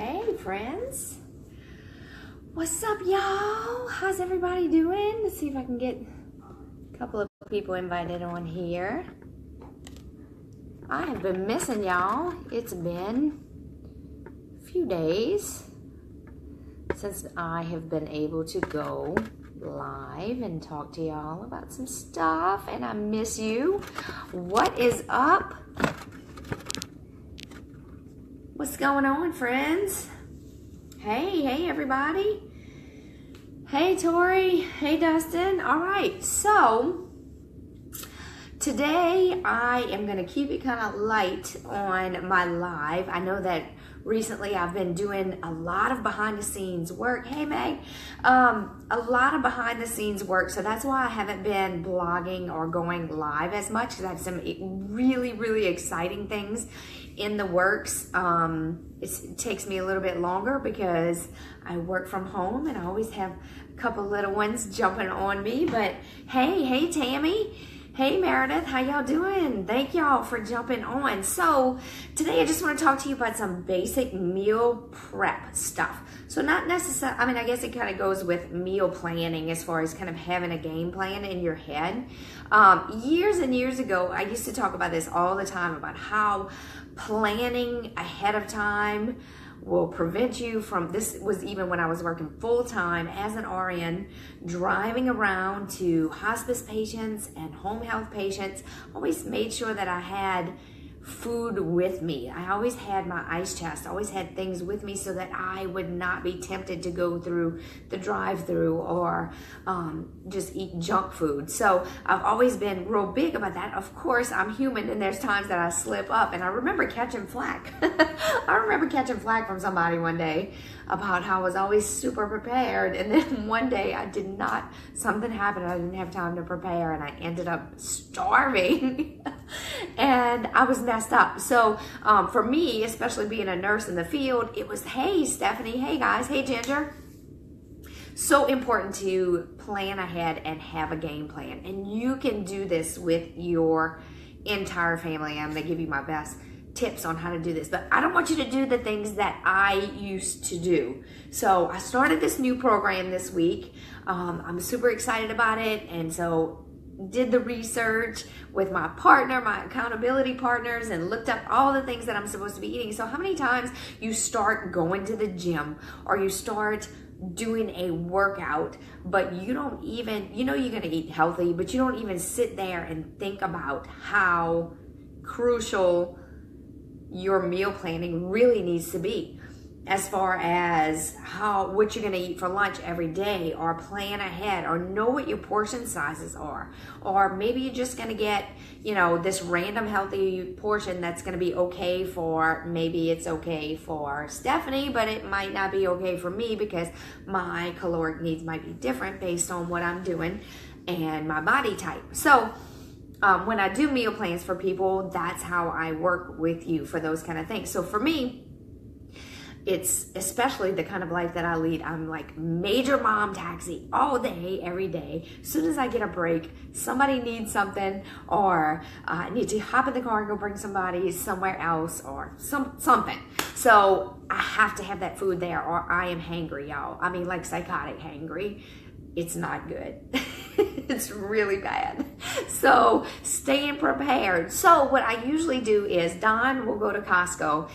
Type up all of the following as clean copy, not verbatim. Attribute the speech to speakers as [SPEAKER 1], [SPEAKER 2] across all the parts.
[SPEAKER 1] Hey friends, what's up y'all? How's everybody doing? Let's see if I can get a couple of people invited on here. I have been missing y'all. It's been a few days since I have been able to go live and talk to y'all about some stuff, and I miss you. What is up? What's going on, friends? Hey everybody. Hey Tori, hey Dustin. All right, so today I am gonna keep it kind of light on my live. I know that recently I've been doing a lot of behind the scenes work. Hey Meg, a lot of behind the scenes work. So that's why I haven't been blogging or going live as much, because I have some really exciting things in the works. It takes me a little bit longer because I work from home and I always have a couple little ones jumping on me. But hey Tammy. Hey Meredith, how y'all doing? Thank y'all for jumping on. So today I just want to talk to you about some basic meal prep stuff. So not necessarily, I mean, I guess it kind of goes with meal planning as far as kind of having a game plan in your head. Years and years ago, I used to talk about this all the time, about how planning ahead of time will prevent you from, this was even when I was working full-time as an RN, driving around to hospice patients and home health patients. Always made sure that I had food with me. I always had my ice chest, I always had things with me so that I would not be tempted to go through the drive-through or just eat junk food. So I've always been real big about that. Of course, I'm human and there's times that I slip up, and I remember catching flack. I remember catching flack from somebody one day about how I was always super prepared, and then one day I did not, something happened, I didn't have time to prepare and I ended up starving and I was messed up. So for me, especially being a nurse in the field, it was, hey Stephanie, hey guys, hey Ginger. So important to plan ahead and have a game plan. And you can do this with your entire family. I'm gonna give you my best tips on how to do this, but I don't want you to do the things that I used to do. So I started this new program this week. I'm super excited about it, and so did the research with my partner, my accountability partners, and looked up all the things that I'm supposed to be eating. So how many times you start going to the gym or you start doing a workout, but you don't even, you know you're gonna eat healthy, but you don't even sit there and think about how crucial your meal planning really needs to be, as far as what you're going to eat for lunch every day, or plan ahead, or know what your portion sizes are. Or maybe you're just going to get, you know, this random healthy portion that's going to be okay for, maybe it's okay for Stephanie, but it might not be okay for me because my caloric needs might be different based on what I'm doing and my body type. So when I do meal plans for people, that's how I work with you for those kind of things. So for me, it's especially the kind of life that I lead. I'm like major mom taxi all day, every day. As soon as I get a break, somebody needs something, or I need to hop in the car and go bring somebody somewhere else, or something. So I have to have that food there, or I am hangry, y'all. I mean, like psychotic hangry. It's not good. It's really bad. So staying prepared. So what I usually do is Don will go to Costco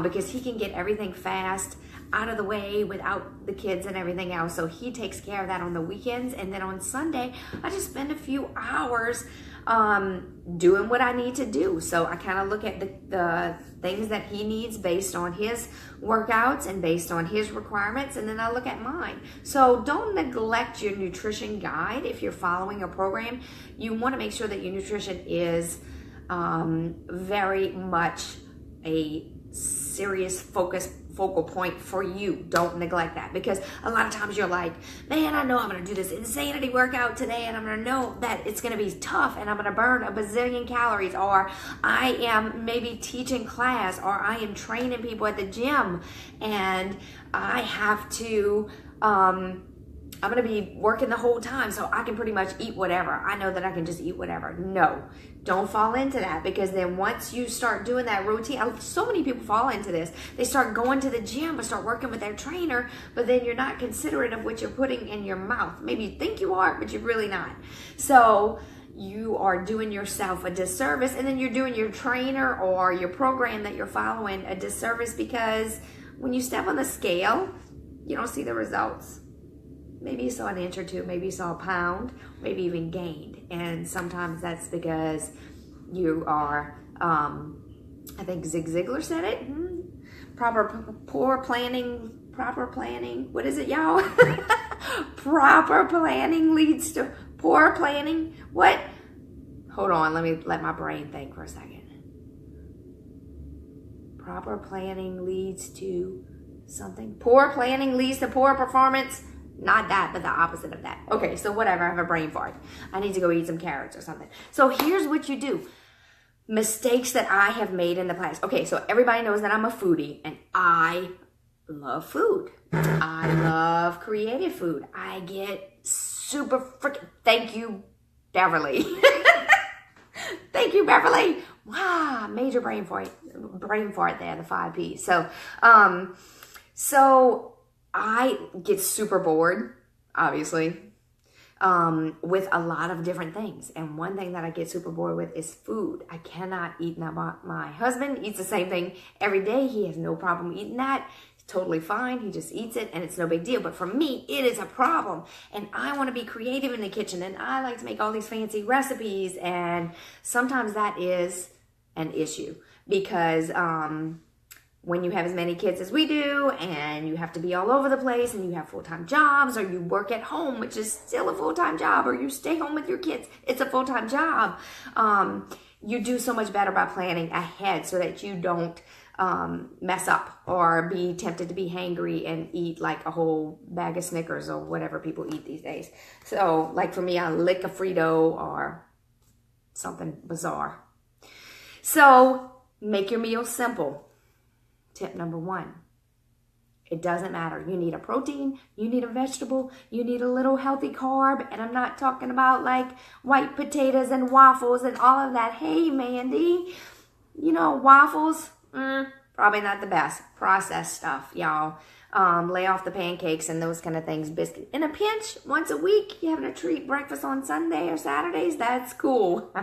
[SPEAKER 1] because he can get everything fast out of the way without the kids and everything else. So he takes care of that on the weekends. And then on Sunday, I just spend a few hours doing what I need to do. So I kind of look at the things that he needs based on his workouts and based on his requirements, and then I look at mine. So don't neglect your nutrition guide. If you're following a program, you want to make sure that your nutrition is very much a serious focal point for you. Don't neglect that, because a lot of times you're like, man, I know I'm gonna do this insanity workout today and I'm gonna know that it's gonna be tough and I'm gonna burn a bazillion calories, or I am maybe teaching class, or I am training people at the gym and I have to I'm gonna be working the whole time, so I can pretty much eat whatever. I know that I can just eat whatever. No, Don't fall into that, because then once you start doing that routine, so many people fall into this. They start going to the gym or start working with their trainer, but then you're not considerate of what you're putting in your mouth. Maybe you think you are, but you're really not. So you are doing yourself a disservice, and then you're doing your trainer or your program that you're following a disservice, because when you step on the scale, you don't see the results. Maybe you saw an inch or two, maybe you saw a pound, maybe even gained. And sometimes that's because you are, I think Zig Ziglar said it, poor planning, what is it, y'all? Proper planning leads to poor planning. What? Hold on, let my brain think for a second. Proper planning leads to something. Poor planning leads to poor performance. Not that, but the opposite of that. Okay, so whatever, I have a brain fart. I need to go eat some carrots or something. So here's what you do. Mistakes that I have made in the past. Okay, so everybody knows that I'm a foodie, and I love food. I love creative food. I get super freaking, thank you, Beverly. Thank you, Beverly. Wow, major brain fart there, the 5 P's. So I get super bored, obviously, with a lot of different things. And one thing that I get super bored with is food. I cannot eat. Now, my husband eats the same thing every day. He has no problem eating that. It's totally fine. He just eats it, and it's no big deal. But for me, it is a problem. And I want to be creative in the kitchen, and I like to make all these fancy recipes. And sometimes that is an issue, because when you have as many kids as we do, and you have to be all over the place, and you have full-time jobs, or you work at home, which is still a full-time job, or you stay home with your kids, it's a full-time job. You do so much better by planning ahead so that you don't mess up or be tempted to be hangry and eat like a whole bag of Snickers or whatever people eat these days. So like for me, I lick a Frito or something bizarre. So make your meals simple. Tip number 1, it doesn't matter. You need a protein, you need a vegetable, you need a little healthy carb, and I'm not talking about like white potatoes and waffles and all of that. Hey, Mandy, you know, waffles, probably not the best. Processed stuff, y'all. Lay off the pancakes and those kind of things. Biscuit in a pinch, once a week, you having a treat breakfast on Sunday or Saturdays, that's cool.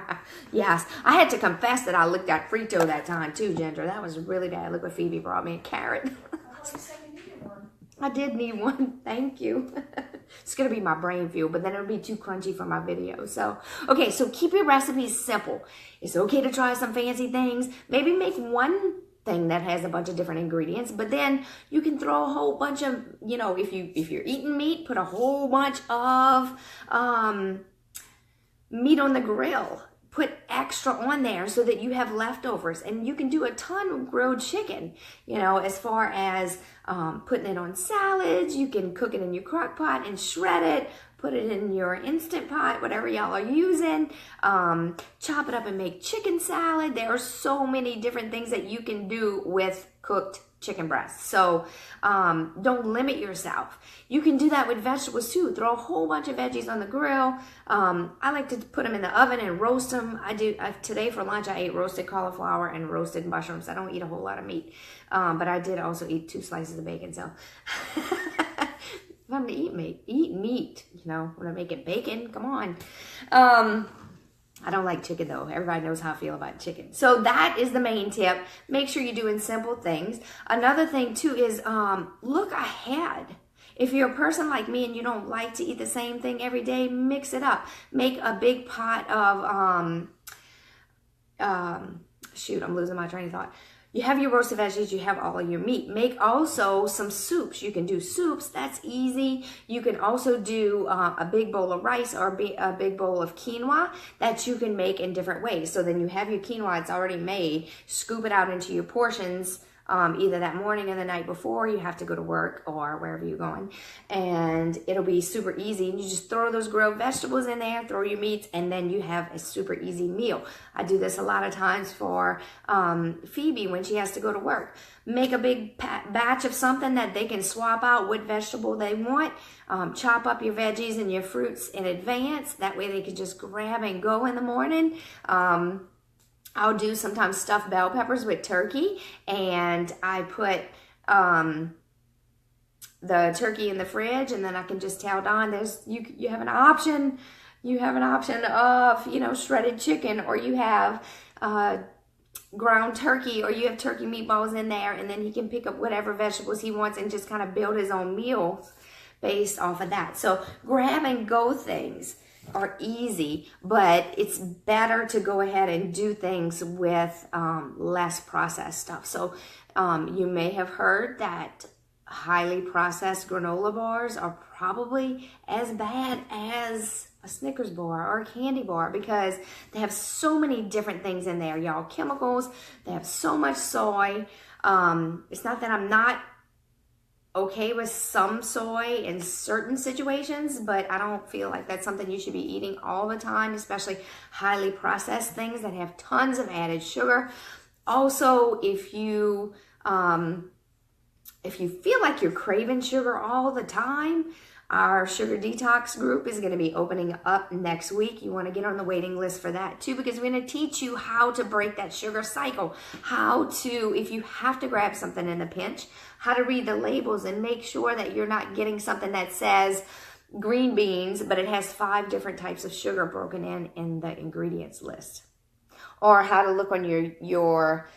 [SPEAKER 1] Yes, I had to confess that I licked that Frito that time too, Ginger. That was really bad. Look what Phoebe brought me, a carrot. I did need one, thank you. It's gonna be my brain fuel, but then it'll be too crunchy for my video. So, okay, so keep your recipes simple. It's okay to try some fancy things. Maybe make one thing that has a bunch of different ingredients, but then you can throw a whole bunch of, you know, if you're eating meat, put a whole bunch of meat on the grill. Put extra on there so that you have leftovers, and you can do a ton of grilled chicken, you know, as far as putting it on salads. You can cook it in your crock pot and shred it, put it in your Instant Pot, whatever y'all are using, chop it up and make chicken salad. There are so many different things that you can do with cooked chicken breasts. So don't limit yourself. You can do that with vegetables too. Throw a whole bunch of veggies on the grill. I like to put them in the oven and roast them. Today for lunch I ate roasted cauliflower and roasted mushrooms. I don't eat a whole lot of meat, but I did also eat 2 slices of bacon. So if I'm to eat meat, you know, when I make it bacon, come on. I don't like chicken though. Everybody knows how I feel about chicken. So that is the main tip. Make sure you're doing simple things. Another thing too is look ahead. If you're a person like me and you don't like to eat the same thing every day, mix it up. Make a big pot of, shoot, I'm losing my train of thought. You have your roasted veggies, you have all of your meat. Make also some soups. You can do soups, that's easy. You can also do a big bowl of rice or a big bowl of quinoa that you can make in different ways. So then you have your quinoa, it's already made, scoop it out into your portions either that morning or the night before you have to go to work or wherever you're going. And it'll be super easy. You just throw those grilled vegetables in there, throw your meats, and then you have a super easy meal. I do this a lot of times for Phoebe when she has to go to work. Make a big batch of something that they can swap out what vegetable they want. Chop up your veggies and your fruits in advance. That way they can just grab and go in the morning. I'll do sometimes stuffed bell peppers with turkey, and I put the turkey in the fridge, and then I can just tell Don you have an option. You have an option of, you know, shredded chicken, or you have ground turkey, or you have turkey meatballs in there, and then he can pick up whatever vegetables he wants and just kind of build his own meal based off of that. So grab and go things are easy, but it's better to go ahead and do things with less processed stuff. So you may have heard that highly processed granola bars are probably as bad as a Snickers bar or a candy bar because they have so many different things in there, y'all. Chemicals, they have so much soy. It's not that I'm not okay with some soy in certain situations, but I don't feel like that's something you should be eating all the time, especially highly processed things that have tons of added sugar. Also, if you feel like you're craving sugar all the time, our sugar detox group is going to be opening up next week. You want to get on the waiting list for that too, because we're going to teach you how to break that sugar cycle, how to, if you have to grab something in a pinch, how to read the labels and make sure that you're not getting something that says green beans, but it has 5 different types of sugar broken in the ingredients list. Or how to look on your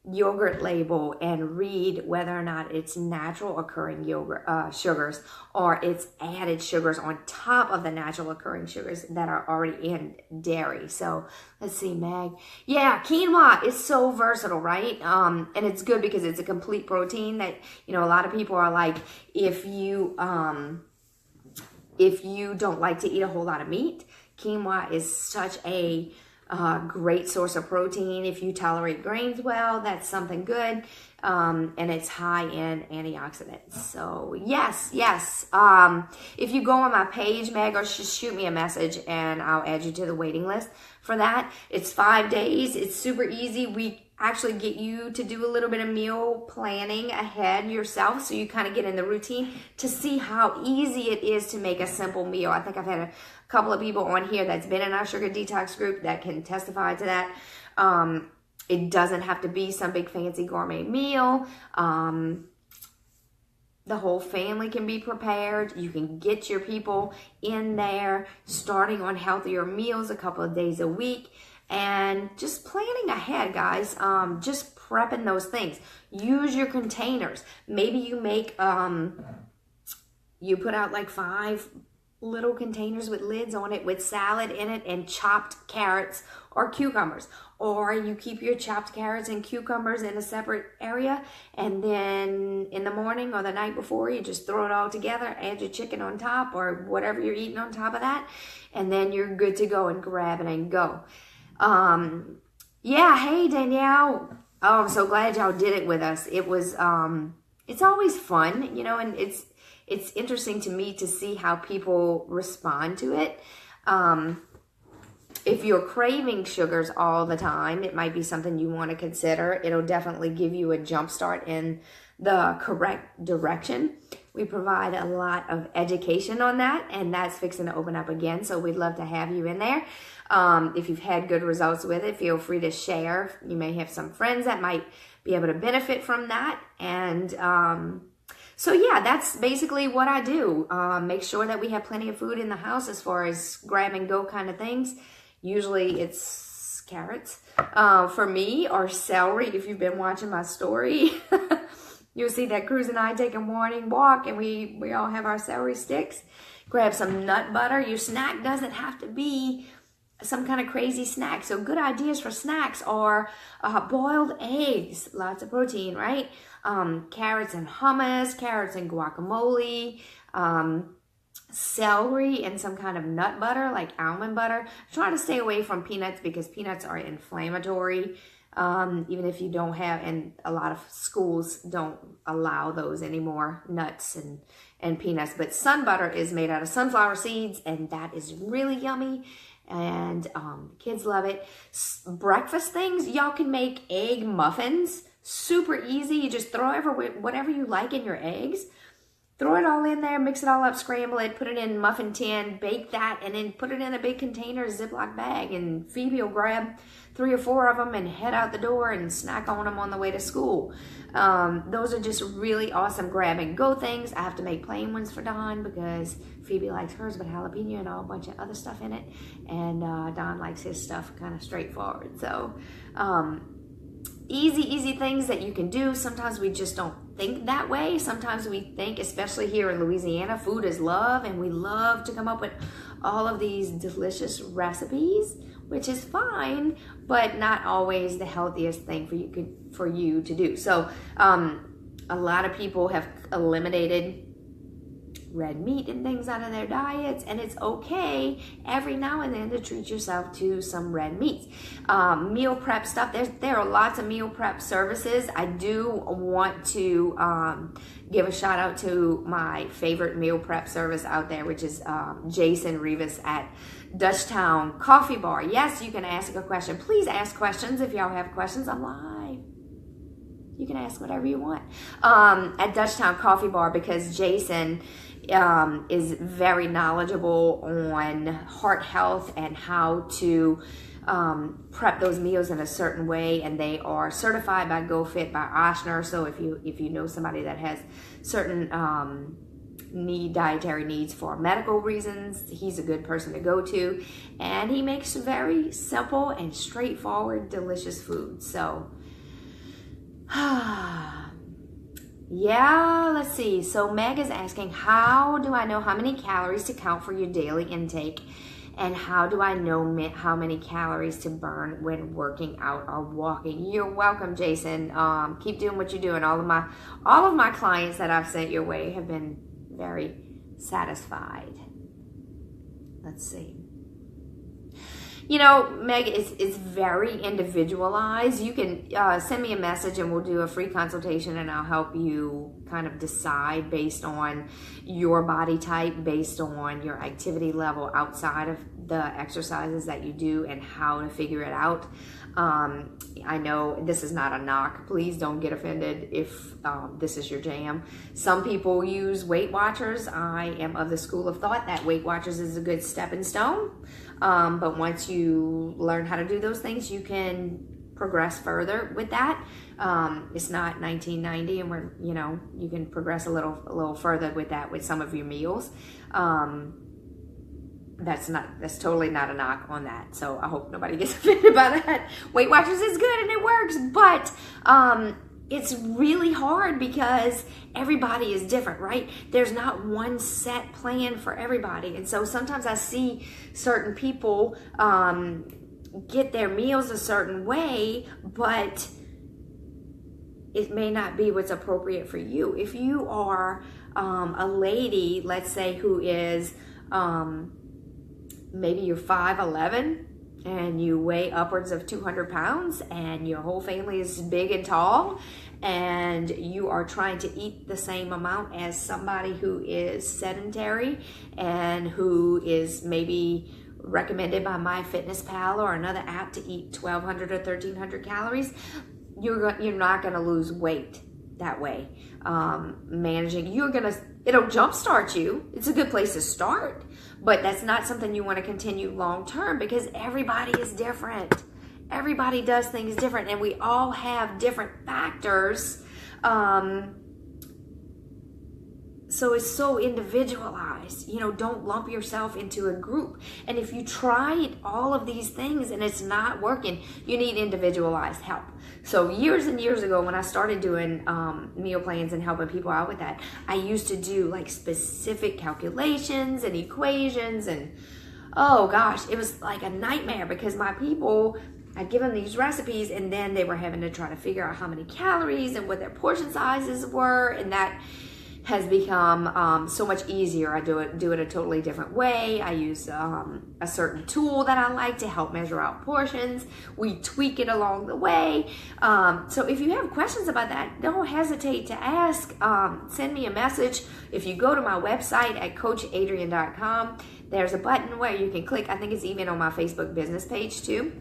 [SPEAKER 1] yogurt label and read whether or not it's natural occurring yogurt sugars or it's added sugars on top of the natural occurring sugars that are already in dairy. So let's see, Meg. Yeah, quinoa is so versatile, right? And it's good because it's a complete protein that, you know, a lot of people are like, if you don't like to eat a whole lot of meat, quinoa is such a great source of protein. If you tolerate grains well, that's something good. And it's high in antioxidants. So yes. If you go on my page, Meg, or just shoot me a message and I'll add you to the waiting list for that. It's 5 days. It's super easy. We actually get you to do a little bit of meal planning ahead yourself, so you kind of get in the routine to see how easy it is to make a simple meal. I think I've had a couple of people on here that's been in our sugar detox group that can testify to that. It doesn't have to be some big fancy gourmet meal. The whole family can be prepared. You can get your people in there starting on healthier meals a couple of days a week. And just planning ahead, guys, just prepping those things. Use your containers. Maybe you make, you put out like 5 little containers with lids on it with salad in it and chopped carrots or cucumbers. Or you keep your chopped carrots and cucumbers in a separate area, and then in the morning or the night before, you just throw it all together, add your chicken on top or whatever you're eating on top of that, and then you're good to go and grab it and go. Yeah, hey Danielle. Oh, I'm so glad y'all did it with us. It was, it's always fun, you know, and it's interesting to me to see how people respond to it. If you're craving sugars all the time, it might be something you want to consider. It'll definitely give you a jump start in the correct direction. We provide a lot of education on that, and that's fixing to open up again. So we'd love to have you in there. If you've had good results with it, feel free to share. You may have some friends that might be able to benefit from that. And so yeah, that's basically what I do. Make sure that we have plenty of food in the house as far as grab and go kind of things. Usually it's carrots for me, or celery. If you've been watching my story, you'll see that Cruz and I take a morning walk and we all have our celery sticks. Grab some nut butter. Your snack doesn't have to be some kind of crazy snack. So good ideas for snacks are boiled eggs, lots of protein, right? Carrots and hummus, carrots and guacamole, celery and some kind of nut butter like almond butter. Try to stay away from peanuts because peanuts are inflammatory. even if you don't have, and a lot of schools don't allow those anymore, nuts and peanuts. But sun butter is made out of sunflower seeds, and that is really yummy. And kids love it. Breakfast things, y'all can make egg muffins. Super easy. You just throw whatever you like in your eggs. Throw it all in there, mix it all up, scramble it, put it in a muffin tin, bake that, and then put it in a big container, Ziploc bag. And Phoebe will grab 3 or 4 of them and head out the door and snack on them on the way to school. Those are just really awesome grab and go things. I have to make plain ones for Don because Phoebe likes hers with jalapeno and a bunch of other stuff in it. And Don likes his stuff kind of straightforward. So easy things that you can do. Sometimes we just don't think that way. Sometimes we think, especially here in Louisiana, food is love, and we love to come up with all of these delicious recipes, which is fine, but not always the healthiest thing for you to do. So a lot of people have eliminated red meat and things out of their diets, and it's okay every now and then to treat yourself to some red meats. Meal prep stuff, there are lots of meal prep services. I do want to give a shout out to my favorite meal prep service out there, which is Jason Rivas at Dutchtown Coffee Bar. Yes, you can ask a question. Please ask questions if y'all have questions. I'm live. You can ask whatever you want at Dutchtown Coffee Bar, because Jason is very knowledgeable on heart health and how to prep those meals in a certain way, and they are certified by GoFit by Ochsner. So if you know somebody that has certain dietary needs for medical reasons, he's a good person to go to, and he makes very simple and straightforward delicious food. So yeah, let's see. So Meg is asking, how do I know how many calories to count for your daily intake? And how do I know how many calories to burn when working out or walking? You're welcome, Jason. Keep doing what you're doing. All of my clients that I've sent your way have been very satisfied. Let's see. You know, Meg, it's very individualized. You can send me a message and we'll do a free consultation, and I'll help you kind of decide based on your body type, based on your activity level outside of the exercises that you do, and how to figure it out. I know this is not a knock. Please don't get offended if this is your jam. Some people use Weight Watchers. I am of the school of thought that Weight Watchers is a good stepping stone. But once you learn how to do those things, you can progress further with that. It's not 1990, and you can progress a little further with that with some of your meals. That's totally not a knock on that. So I hope nobody gets offended by that. Weight Watchers is good and it works, but it's really hard because everybody is different, right? There's not one set plan for everybody. And so sometimes I see certain people get their meals a certain way, but it may not be what's appropriate for you. If you are a lady, let's say, who is maybe you're 5'11", and you weigh upwards of 200 pounds, and your whole family is big and tall, and you are trying to eat the same amount as somebody who is sedentary and who is maybe recommended by MyFitnessPal or another app to eat 1,200 or 1,300 calories, you're not going to lose weight that way. It'll jumpstart you. It's a good place to start, but that's not something you want to continue long term, because everybody is different. Everybody does things different, and we all have different factors. So it's so individualized. Don't lump yourself into a group. And if you tried all of these things and it's not working, you need individualized help. So years and years ago, when I started doing meal plans and helping people out with that, I used to do like specific calculations and equations, and oh gosh, it was like a nightmare, because my people, I'd give them these recipes and then they were having to try to figure out how many calories and what their portion sizes were, and that has become so much easier. I do it a totally different way. I use a certain tool that I like to help measure out portions. We tweak it along the way. So if you have questions about that, don't hesitate to ask. Send me a message. If you go to my website at coachadrienne.com, there's a button where you can click. I think it's even on my Facebook business page too.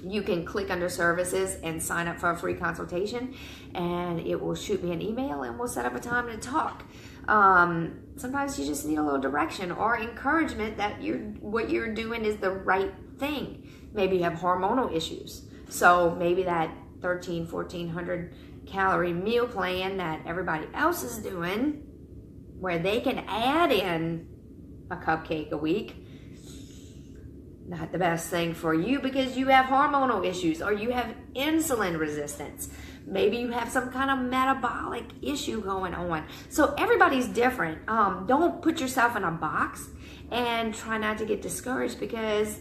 [SPEAKER 1] You can click under services and sign up for a free consultation, and it will shoot me an email and we'll set up a time to talk. Sometimes you just need a little direction or encouragement that what you're doing is the right thing. Maybe you have hormonal issues. So maybe that 1,400 calorie meal plan that everybody else is doing, where they can add in a cupcake a week, not the best thing for you because you have hormonal issues or you have insulin resistance. Maybe you have some kind of metabolic issue going on. So everybody's different. Don't put yourself in a box and try not to get discouraged because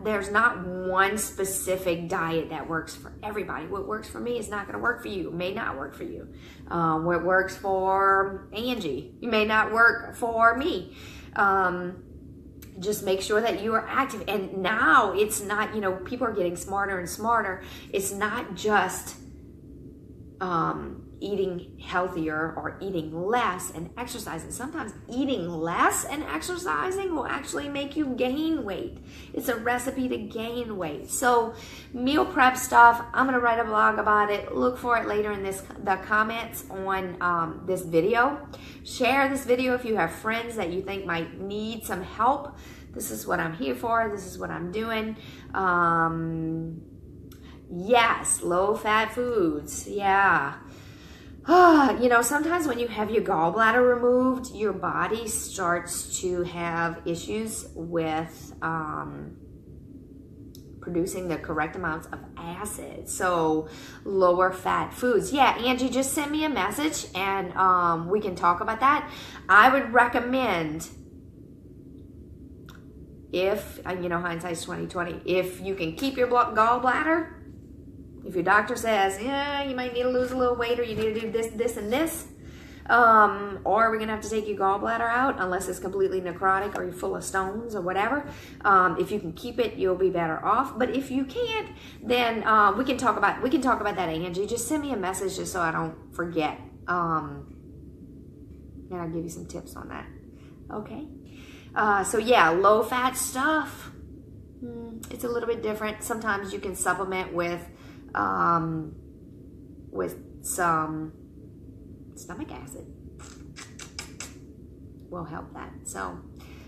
[SPEAKER 1] there's not one specific diet that works for everybody. What works for me is not going to work for you. It may not work for you. What works for Angie, it may not work for me. Just make sure that you are active. And now it's not, people are getting smarter and smarter. It's not just eating healthier or eating less and exercising. Sometimes eating less and exercising will actually make you gain weight. It's a recipe to gain weight. So meal prep stuff, I'm going to write a blog about it. Look for it later in the comments on this video. Share this video if you have friends that you think might need some help. This is what I'm here for. This is what I'm doing. Yes, low-fat foods. Yeah. Sometimes when you have your gallbladder removed, your body starts to have issues with producing the correct amounts of acid. So lower fat foods. Yeah, Angie, just send me a message and we can talk about that. I would recommend, if, hindsight's 20/20, if you can keep your gallbladder, if your doctor says, yeah, you might need to lose a little weight or you need to do this, and this, or we're going to have to take your gallbladder out unless it's completely necrotic or you're full of stones or whatever. If you can keep it, you'll be better off. But if you can't, then we can talk about that, Angie. Just send me a message just so I don't forget. And I'll give you some tips on that. Okay. So yeah, low fat stuff. It's a little bit different. Sometimes you can supplement with some stomach acid. Will help that. So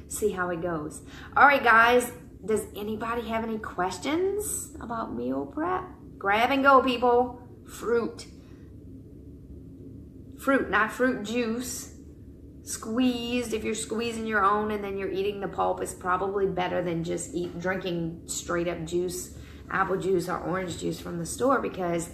[SPEAKER 1] see how it goes. All right, guys, does anybody have any questions about meal prep? Grab and go, people. Fruit, not fruit juice. Squeezed. If you're squeezing your own and then you're eating the pulp, it's probably better than just drinking straight up juice, apple juice or orange juice from the store, because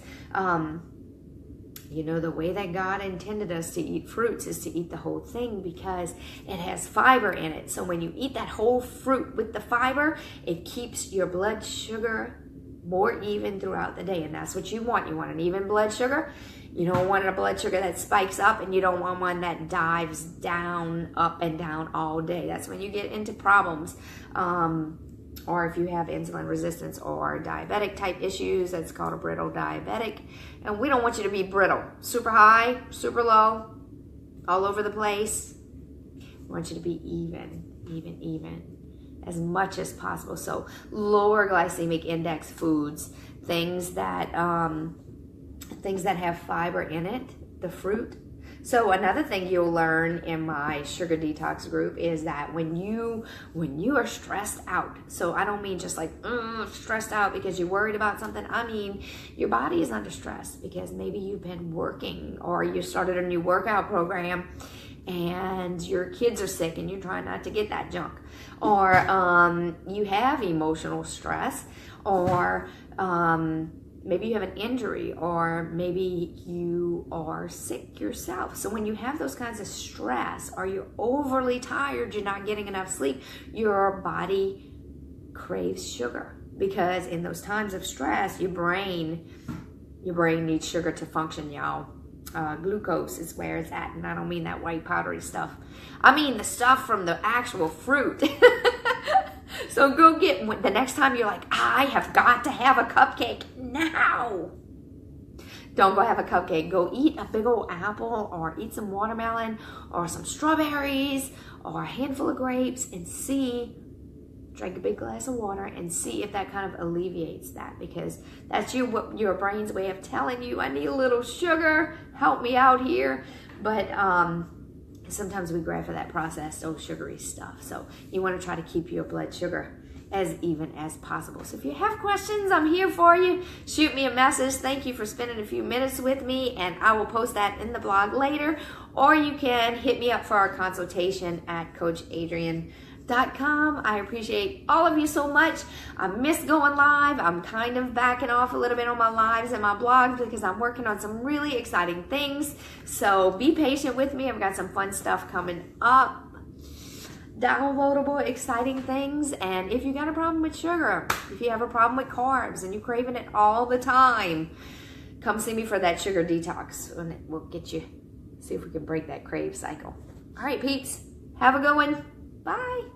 [SPEAKER 1] the way that God intended us to eat fruits is to eat the whole thing because it has fiber in it. So when you eat that whole fruit with the fiber, it keeps your blood sugar more even throughout the day, and that's what you want. You want an even blood sugar. You don't want a blood sugar that spikes up, and you don't want one that dives down, up and down all day. That's when you get into problems. Or if you have insulin resistance or diabetic type issues, that's called a brittle diabetic. And we don't want you to be brittle. Super high, super low, all over the place. We want you to be even as much as possible. So lower glycemic index foods, things that have fiber in it, the fruit. So another thing you'll learn in my sugar detox group is that when you are stressed out, so I don't mean just like stressed out because you're worried about something. I mean, your body is under stress because maybe you've been working or you started a new workout program and your kids are sick and you're trying not to get that junk, or you have emotional stress, or maybe you have an injury, or maybe you are sick yourself. So when you have those kinds of stress, or you're overly tired, you're not getting enough sleep, your body craves sugar, because in those times of stress, your brain needs sugar to function, y'all. glucose is where it's at. And I don't mean that white powdery stuff. I mean the stuff from the actual fruit. So go get, the next time you're like, I have got to have a cupcake now. Don't go have a cupcake. Go eat a big old apple, or eat some watermelon, or some strawberries, or a handful of grapes, and drink a big glass of water and see if that kind of alleviates that, because that's your brain's way of telling you, I need a little sugar, help me out here. But sometimes we grab for that processed old sugary stuff. So you want to try to keep your blood sugar as even as possible. So if you have questions, I'm here for you. Shoot me a message. Thank you for spending a few minutes with me, and I will post that in the blog later. Or you can hit me up for our consultation at CoachAdrienne.com. I appreciate all of you so much. I miss going live. I'm kind of backing off a little bit on my lives and my blogs because I'm working on some really exciting things. So be patient with me. I've got some fun stuff coming up. Downloadable, exciting things. And if you got a problem with sugar, if you have a problem with carbs and you're craving it all the time, come see me for that sugar detox, and we'll get you, see if we can break that crave cycle. All right, peeps, have a good one. Bye.